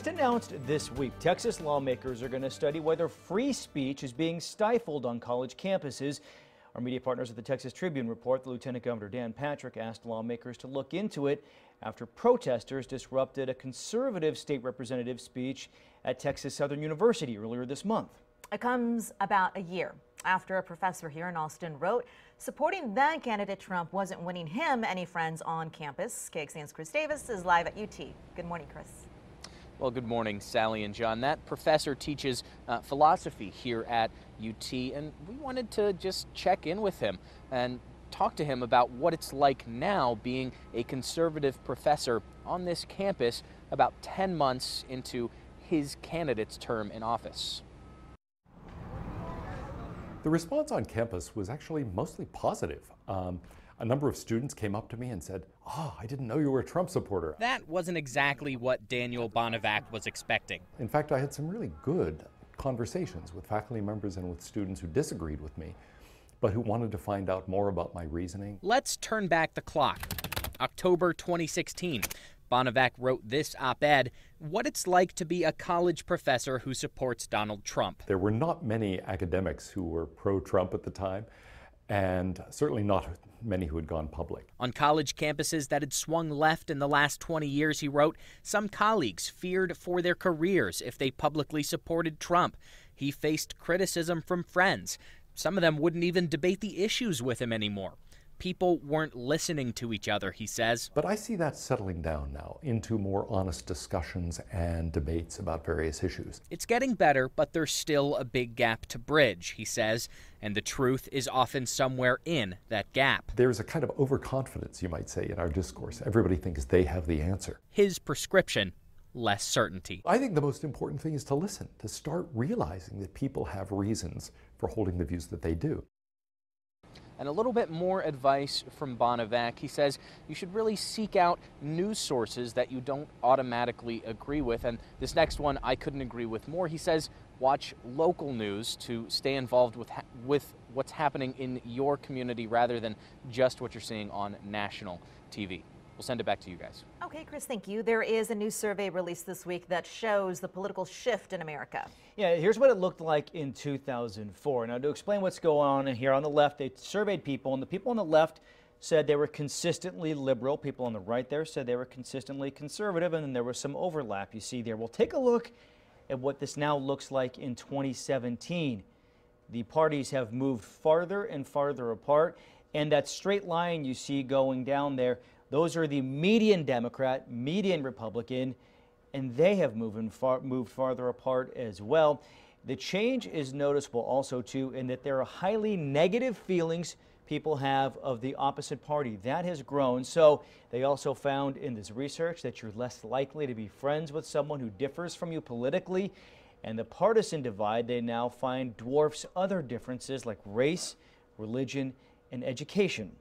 Announced this week, Texas lawmakers are going to study whether free speech is being stifled on college campuses. Our media partners at the Texas Tribune report that Lieutenant Governor Dan Patrick asked lawmakers to look into it after protesters disrupted a conservative state representative's speech at Texas Southern University earlier this month. It comes about a year after a professor here in Austin wrote supporting then candidate Trump wasn't winning him any friends on campus. KXAN's Chris Davis is live at UT. Good morning, Chris. Well, good morning, Sally and John. That professor teaches philosophy here at UT, and we wanted to just check in with him and talk to him about what it's like now being a conservative professor on this campus about 10 months into his candidate's term in office. The response on campus was actually mostly positive. A number of students came up to me and said, "Oh, I didn't know you were a Trump supporter." That wasn't exactly what Daniel Bonavac was expecting. In fact, I had some really good conversations with faculty members and with students who disagreed with me, but who wanted to find out more about my reasoning. Let's turn back the clock. October 2016. Bonavac wrote this op-ed, what it's like to be a college professor who supports Donald Trump. There were not many academics who were pro-Trump at the time, and certainly not many who had gone public. On college campuses that had swung left in the last 20 years, he wrote, some colleagues feared for their careers if they publicly supported Trump. He faced criticism from friends. Some of them wouldn't even debate the issues with him anymore. People weren't listening to each other, he says. But I see that settling down now into more honest discussions and debates about various issues. It's getting better, but there's still a big gap to bridge, he says, and the truth is often somewhere in that gap. There's a kind of overconfidence, you might say, in our discourse. Everybody thinks they have the answer. His prescription, less certainty. I think the most important thing is to listen, to start realizing that people have reasons for holding the views that they do. And a little bit more advice from Bonavac. He says you should really seek out news sources that you don't automatically agree with. And this next one I couldn't agree with more. He says watch local news to stay involved with what's happening in your community rather than just what you're seeing on national TV. We'll send it back to you guys. Okay, Chris, thank you. There is a new survey released this week that shows the political shift in America. Yeah, here's what it looked like in 2004. Now, to explain what's going on here, on the left, they surveyed people, and the people on the left said they were consistently liberal. People on the right there said they were consistently conservative, and then there was some overlap you see there. Well, take a look at what this now looks like in 2017. The parties have moved farther and farther apart, and that straight line you see going down there, those are the median Democrat, median Republican, and they have moved farther apart as well. The change is noticeable also, too, in that there are highly negative feelings people have of the opposite party. That has grown. So they also found in this research that you're less likely to be friends with someone who differs from you politically. And the partisan divide, they now find, dwarfs other differences like race, religion, and education.